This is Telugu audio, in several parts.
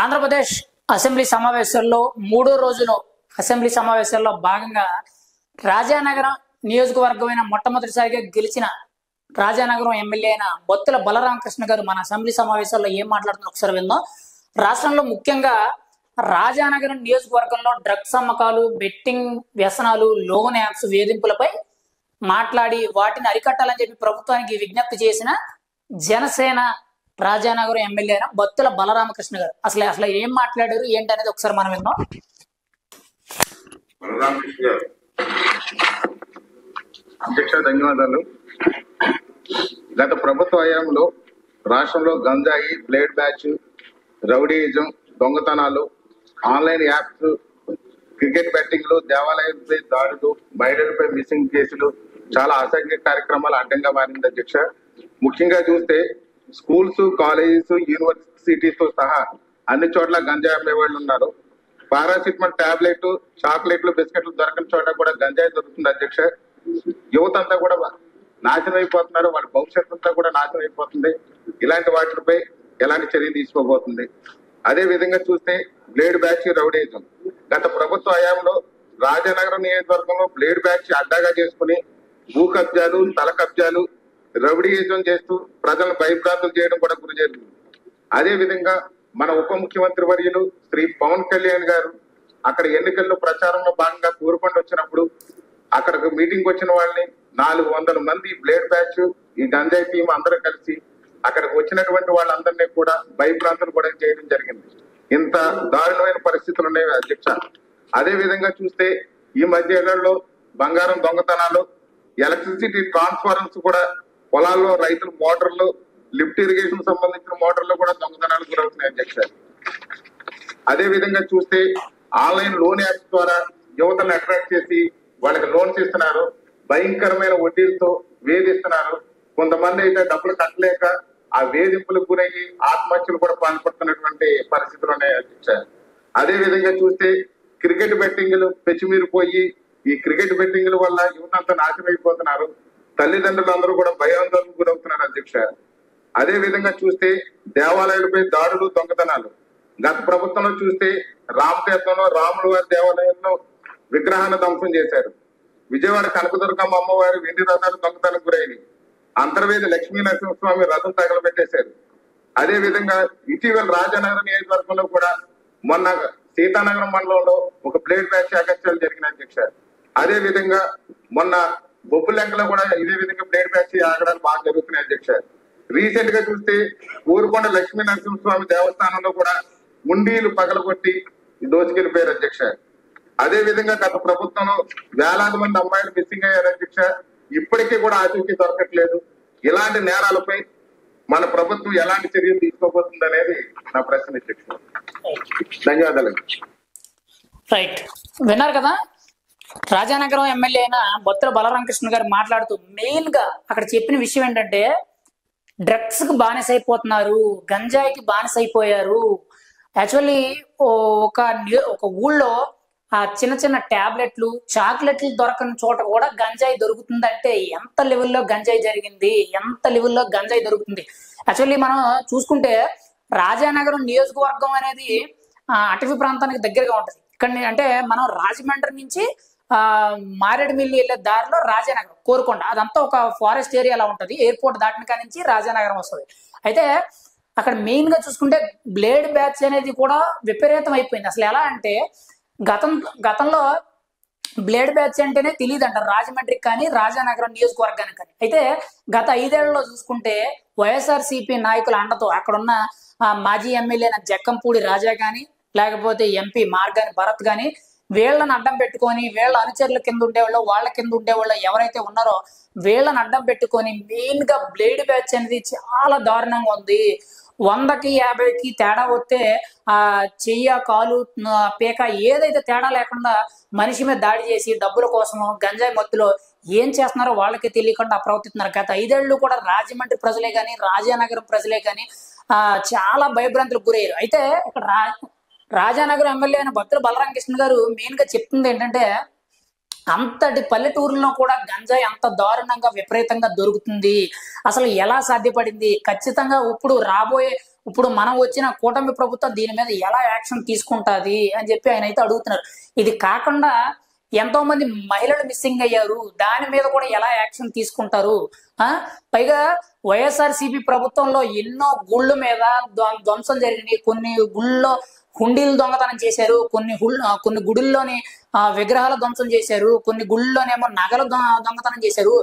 ఆంధ్రప్రదేశ్ అసెంబ్లీ సమావేశాల్లో మూడో రోజులో అసెంబ్లీ సమావేశాల్లో భాగంగా రాజానగరం నియోజకవర్గమైన మొట్టమొదటిసారిగా గెలిచిన రాజానగరం ఎమ్మెల్యే అయిన బొత్తుల బలరామకృష్ణ గారు మన అసెంబ్లీ సమావేశాల్లో ఏం మాట్లాడుతున్నారు ఒకసారి విందాం. రాష్ట్రంలో ముఖ్యంగా రాజానగరం నియోజకవర్గంలో డ్రగ్స్ అమ్మకాలు, బెట్టింగ్ వ్యసనాలు, లోన్ యాప్స్ వేధింపులపై మాట్లాడి వాటిని అరికట్టాలని చెప్పి ప్రభుత్వానికి విజ్ఞప్తి చేసిన జనసేన రాజానగరం ఎమ్మెల్యే అయిన బొత్తుల బలరామకృష్ణ గారు అసలు ఏం మాట్లాడారు ఏంటి అనేది ఒకసారి మనం విన్నాం. బలరామకృష్ణ గారు, అధ్యక్ష ధన్యవాదాలు. గత ప్రభుత్వ హయాంలో రాష్ట్రంలో గంజాయి, బ్లేడ్ బ్యాచ్, రౌడీయిజం, దొంగతనాలు, ఆన్లైన్ యాప్స్, క్రికెట్ బెట్టింగ్లు, దేవాలయాలపై దాడులు, మహిళలపై మిస్సింగ్ కేసులు, చాలా అసంఖ్య కార్యక్రమాలు అడ్డంగా మారింది అధ్యక్ష. ముఖ్యంగా చూస్తే స్కూల్స్, కాలేజెస్, యూనివర్సిటీస్ తో సహా అన్ని చోట్ల గంజాయి అమ్మే వాళ్ళు ఉన్నారు. పారాసిటమాల్ టాబ్లెట్, చాక్లెట్లు, బిస్కెట్లు దొరకని చోట కూడా గంజాయి దొరుకుతుంది అధ్యక్ష. యువత అంతా కూడా నాశనం అయిపోతున్నారు, వాళ్ళ భవిష్యత్తు అంతా కూడా నాశనం అయిపోతుంది. ఇలాంటి వాటిపై ఎలాంటి చర్య తీసుకోబోతుంది? అదే విధంగా చూస్తే బ్లేడ్ బ్యాచ్, రౌడీయిజం గత ప్రభుత్వ హయాంలో రాజానగరం నియోజకవర్గంలో బ్లేడ్ బ్యాచ్ అడ్డాగా చేసుకుని భూ కబ్జాలు, స్థల కబ్జాలు, రౌడీయిజం చేస్తూ ప్రజలను భయభ్రాంతులు చేయడం కూడా గురి జరిగింది. అదే విధంగా మన ఉప ముఖ్యమంత్రి వర్యులు శ్రీ పవన్ కళ్యాణ్ గారు అక్కడ ఎన్నికల్లో ప్రచారంలో భాగంగా కోరుకొండ వచ్చినప్పుడు అక్కడికి మీటింగ్ వచ్చిన వాళ్ళని 400 మంది బ్లేడ్ బ్యాచ్, ఈ గంజాయి టీం అందరూ కలిసి అక్కడికి వచ్చినటువంటి వాళ్ళందరినీ కూడా భయభ్రాంతులు కూడా చేయడం జరిగింది. ఇంత దారుణమైన పరిస్థితులు ఉన్నాయి అధ్యక్ష. అదే విధంగా చూస్తే ఈ మధ్యలో బంగారం దొంగతనాలు, ఎలక్ట్రిసిటీ ట్రాన్స్ఫార్మర్స్ కూడా పొలాల్లో రైతుల మోటార్లు, లిఫ్ట్ ఇరిగేషన్ సంబంధించిన మోటార్లు కూడా దొంగతనాలు గురవుతున్నాయి అధ్యక్ష. అదే విధంగా చూస్తే ఆన్లైన్ లోన్ యాప్స్ ద్వారా యువతను అట్రాక్ట్ చేసి వాళ్ళకి లోన్స్ ఇస్తున్నారు, భయంకరమైన వడ్డీలతో వేధిస్తున్నారు. కొంతమంది అయితే డబ్బులు కట్టలేక ఆ వేధింపులకు గురయ్యి ఆత్మహత్యలు కూడా పాల్పడుతున్నటువంటి పరిస్థితులు ఉన్నాయి అధ్యక్ష. అదే విధంగా చూస్తే క్రికెట్ బెట్టింగ్లు పెచ్చిమీరిపోయి ఈ క్రికెట్ బెట్టింగ్ల వల్ల యువత అంతా నాశనం అయిపోతున్నారు. తల్లిదండ్రులు అందరూ కూడా భయాందోళనకు గురవుతున్నారు అధ్యక్ష. అదే విధంగా చూస్తే దేవాలయాలపై దాడులు, దొంగతనాలు గత ప్రభుత్వంలో చూస్తే రామతీర్థంలో రాముల వారి దేవాలయంలో విగ్రహాన్ని ధ్వంసం చేశారు. విజయవాడ కనకదుర్గమ్మ అమ్మవారి వెండి రథాలు దొంగతనానికి గురైనవి. అంతర్వేది లక్ష్మీ నరసింహస్వామి రథం తగలబెట్టేశారు. అదే విధంగా ఇటీవల రాజానగరం నియోజకవర్గంలో కూడా మొన్న సీతానగరం మండలంలో ఒక బ్లేడ్ బ్యాచ్ అగత్యాలు జరిగిన అధ్యక్ష. అదే విధంగా మొన్న బొబ్బులెంకలో కూడా ఇదే విధంగా బ్లేడ్ బ్యాచ్ ఆగడాలు బాగా జరుగుతున్నాయి అధ్యక్ష. రీసెంట్ గా చూస్తే ఊరుకొండ లక్ష్మీ నరసింహస్వామి దేవస్థానంలో కూడా ఉండీలు పగలగొట్టి దోచుకెళ్లిపోయారు అధ్యక్ష. అదే విధంగా గత ప్రభుత్వంలో వేలాది మంది అమ్మాయిలు మిస్సింగ్ అయ్యారు అధ్యక్ష. ఇప్పటికీ కూడా ఆచూకీ దొరకట్లేదు. ఇలాంటి నేరాలపై మన ప్రభుత్వం ఎలాంటి చర్యలు తీసుకోబోతుంది అనేది నా ప్రశ్న అధ్యక్ష. ధన్యవాదాలు. రైట్, విన్నారు కదా రాజానగరం ఎమ్మెల్యే అయిన బొత్తుల బలరామకృష్ణ గారు మాట్లాడుతూ మెయిన్ గా అక్కడ చెప్పిన విషయం ఏంటంటే డ్రగ్స్ కు బానిస అయిపోతున్నారు, గంజాయికి బానిస అయిపోయారు. యాక్చువల్లీ ఒక ఊళ్ళో ఆ చిన్న చిన్న టాబ్లెట్లు, చాక్లెట్లు దొరకని చోట కూడా గంజాయి దొరుకుతుందంటే ఎంత లెవెల్లో గంజాయి జరిగింది, ఎంత లెవెల్లో గంజాయి దొరుకుతుంది. యాక్చువల్లీ మనం చూసుకుంటే రాజానగరం నియోజకవర్గం అనేది అటవీ ప్రాంతానికి దగ్గరగా ఉంటుంది. ఇక్కడ అంటే మనం రాజమండ్రి నుంచి మారేడుమిల్లి వెళ్ళే దారిలో రాజానగరం, కోరుకొండ అదంతా ఒక ఫారెస్ట్ ఏరియాలో ఉంటుంది. ఎయిర్పోర్ట్ దాటిన కాడి నుంచి రాజానగరం వస్తుంది. అయితే అక్కడ మెయిన్ గా చూసుకుంటే బ్లేడ్ బ్యాచ్ అనేది కూడా విపరీతం అయిపోయింది. అసలు ఎలా అంటే గతంలో బ్లేడ్ బ్యాచ్ అంటేనే తెలియదు అంటారు రాజమండ్రికి కానీ రాజానగరం నియోజకవర్గానికి కానీ. అయితే గత 5 ఏళ్లలో చూసుకుంటే వైఎస్ఆర్సీపీ నాయకుల అండతో అక్కడున్న మాజీ ఎమ్మెల్యే జక్కంపూడి రాజా కానీ లేకపోతే ఎంపీ మార్గాని భరత్ కానీ వీళ్ళని అడ్డం పెట్టుకొని వీళ్ళ అనుచరుల కింద ఉండేవాళ్ళు, వాళ్ళ కింద ఉండేవాళ్ళు ఎవరైతే ఉన్నారో వీళ్ళని అడ్డం పెట్టుకొని మెయిన్ గా బ్లేడ్ బ్యాచ్ అనేది చాలా దారుణంగా ఉంది. 100కి 50కి తేడా వస్తే చెయ్య, కాలు, పేక ఏదైతే తేడా లేకుండా మనిషి మీద దాడి చేసి డబ్బుల కోసం గంజాయి మత్తులో ఏం చేస్తున్నారో వాళ్ళకి తెలియకుండా ప్రవర్తిస్తున్నారు. గత 5 ఏళ్ళు కూడా రాజమండ్రి ప్రజలే కానీ రాజానగరం ప్రజలే కానీ చాలా భయభ్రాంతులకు గురయ్యారు. అయితే ఇక్కడ రాజానగరం ఎమ్మెల్యే అయిన బొత్తుల బలరామకృష్ణ గారు మెయిన్ గా చెప్తుంది ఏంటంటే అంతటి పల్లెటూరులో కూడా గంజాయి అంత దారుణంగా విపరీతంగా దొరుకుతుంది. అసలు ఎలా సాధ్యపడింది? ఖచ్చితంగా ఇప్పుడు రాబోయే ఇప్పుడు మనం వచ్చిన కూటమి ప్రభుత్వం దీని మీద ఎలా యాక్షన్ తీసుకుంటాది అని చెప్పి ఆయన అయితే అడుగుతున్నారు. ఇది కాకుండా ఎంతో మంది మహిళలు మిస్సింగ్ అయ్యారు, దాని మీద కూడా ఎలా యాక్షన్ తీసుకుంటారు? ఆ పైగా వైఎస్ఆర్సీపీ ప్రభుత్వంలో ఎన్నో గుళ్ళ మీద ధ్వంసం జరిగినాయి. కొన్ని గుళ్ళలో హుండీలు దొంగతనం చేశారు, కొన్ని గుడుల్లోని విగ్రహాల ధ్వంసం చేశారు, కొన్ని గుళ్ళలోనేమో నగలు దొంగతనం చేశారు.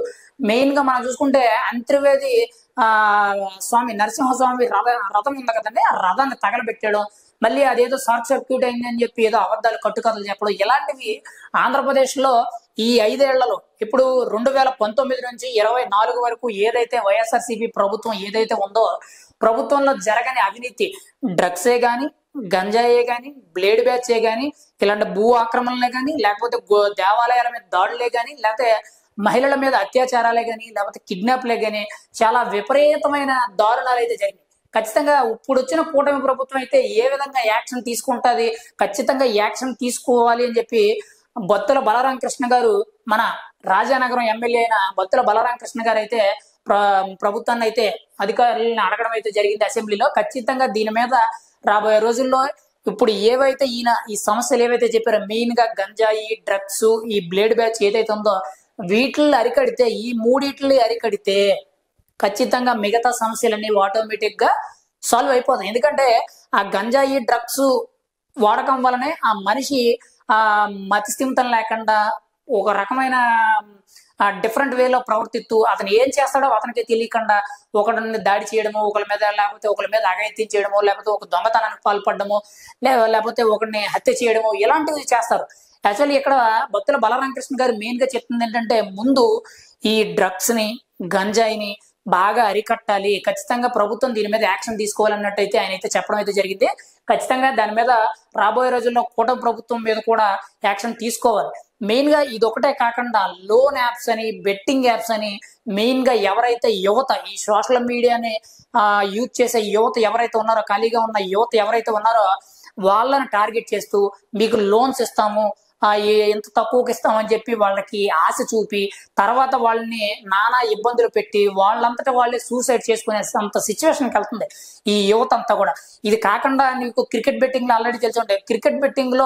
మెయిన్ గా మనం చూసుకుంటే అంతర్వేది స్వామి నరసింహస్వామి రథం ఉంది కదండి, ఆ రథాన్ని తగలబెట్టడం, మళ్ళీ అదేదో షార్ట్ సర్క్యూట్ అయింది అని చెప్పి ఏదో అబద్ధాలు కట్టుకథలు చెప్పడం, ఇలాంటివి ఆంధ్రప్రదేశ్ లో ఈ 5 ఏళ్లలో ఇప్పుడు 2019 నుంచి 24 వరకు ఏదైతే వైఎస్ఆర్సీపీ ప్రభుత్వం ఏదైతే ఉందో, ప్రభుత్వంలో జరగని అవినీతి, డ్రగ్సే గాని, గంజాయే గాని, బ్లేడ్ బ్యాచే గాని, ఇలాంటి భూ ఆక్రమణలే గాని, లేకపోతే దేవాలయాల మీద దాడులే గాని, లేకపోతే మహిళల మీద అత్యాచారాలే గాని, లేకపోతే కిడ్నాప్లే గాని, చాలా విపరీతమైన దారుణాలు అయితే జరిగినాయి. ఖచ్చితంగా ఇప్పుడు వచ్చిన కూటమి ప్రభుత్వం అయితే ఏ విధంగా యాక్షన్ తీసుకుంటుంది, ఖచ్చితంగా యాక్షన్ తీసుకోవాలి అని చెప్పి బొత్తుల బలరామకృష్ణ గారు, మన రాజానగరం ఎమ్మెల్యే అయిన బొత్తుల బలరామకృష్ణ గారు అయితే ప్రభుత్వాన్ని అయితే అధికారులను అడగడం అయితే జరిగింది అసెంబ్లీలో. ఖచ్చితంగా దీని మీద రాబోయే రోజుల్లో ఇప్పుడు ఏవైతే ఈ సమస్యలు ఏవైతే చెప్పారో, మెయిన్ గా గంజాయి, డ్రగ్స్, ఈ బ్లేడ్ బ్యాచ్ ఏదైతే ఉందో, వీటిని అరికడితే, ఈ మూడిట్లని అరికడితే ఖచ్చితంగా మిగతా సమస్యలన్నీ ఆటోమేటిక్ గా సాల్వ్ అయిపోతాయి. ఎందుకంటే ఆ గంజాయి, డ్రగ్స్ వాడకం వలనే ఆ మనిషి ఆ మతిస్థిమితం లేకుండా ఒక రకమైన డిఫరెంట్ వేలో ప్రవర్తిస్తూ అతను ఏం చేస్తాడో అతనికి తెలియకుండా ఒకరిని దాడి చేయడము, ఒకరి మీద, లేకపోతే ఒకరి మీద అఘాయిత్యం చేయడము, లేకపోతే ఒక దొంగతనానికి పాల్పడము, లేకపోతే ఒకరిని హత్య చేయడము, ఇలాంటివి చేస్తారు. యాక్చువల్లీ ఇక్కడ బొత్తుల బలరామకృష్ణ గారు మెయిన్ గా చెప్తుంది ఏంటంటే, ముందు ఈ డ్రగ్స్ ని, గంజాయిని బాగా అరికట్టాలి, ఖచ్చితంగా ప్రభుత్వం దీని మీద యాక్షన్ తీసుకోవాలన్నట్టయితే ఆయన అయితే చెప్పడం అయితే జరిగింది. ఖచ్చితంగా దాని మీద రాబోయే రోజుల్లో కూటమి ప్రభుత్వం మీద కూడా యాక్షన్ తీసుకోవాలి. మెయిన్ గా ఇది ఒకటే కాకుండా లోన్ యాప్స్ అని, బెట్టింగ్ యాప్స్ అని, మెయిన్ గా ఎవరైతే యువత ఈ సోషల్ మీడియాని యూజ్ చేసే యువత ఎవరైతే ఉన్నారో, ఖాళీగా ఉన్న యువత ఎవరైతే ఉన్నారో వాళ్ళని టార్గెట్ చేస్తూ మీకు లోన్స్ ఇస్తాము, ఎంత తక్కువకి ఇస్తామని చెప్పి వాళ్ళకి ఆశ చూపి తర్వాత వాళ్ళని నానా ఇబ్బందులు పెట్టి వాళ్ళంతటా వాళ్ళే సూసైడ్ చేసుకునే అంత సిచ్యువేషన్కి వెళ్తుంది ఈ యువత అంతా కూడా. ఇది కాకుండా నీకు క్రికెట్ బెట్టింగ్ లో ఆల్రెడీ తెలిసి ఉంటాయి, క్రికెట్ బెట్టింగ్ లో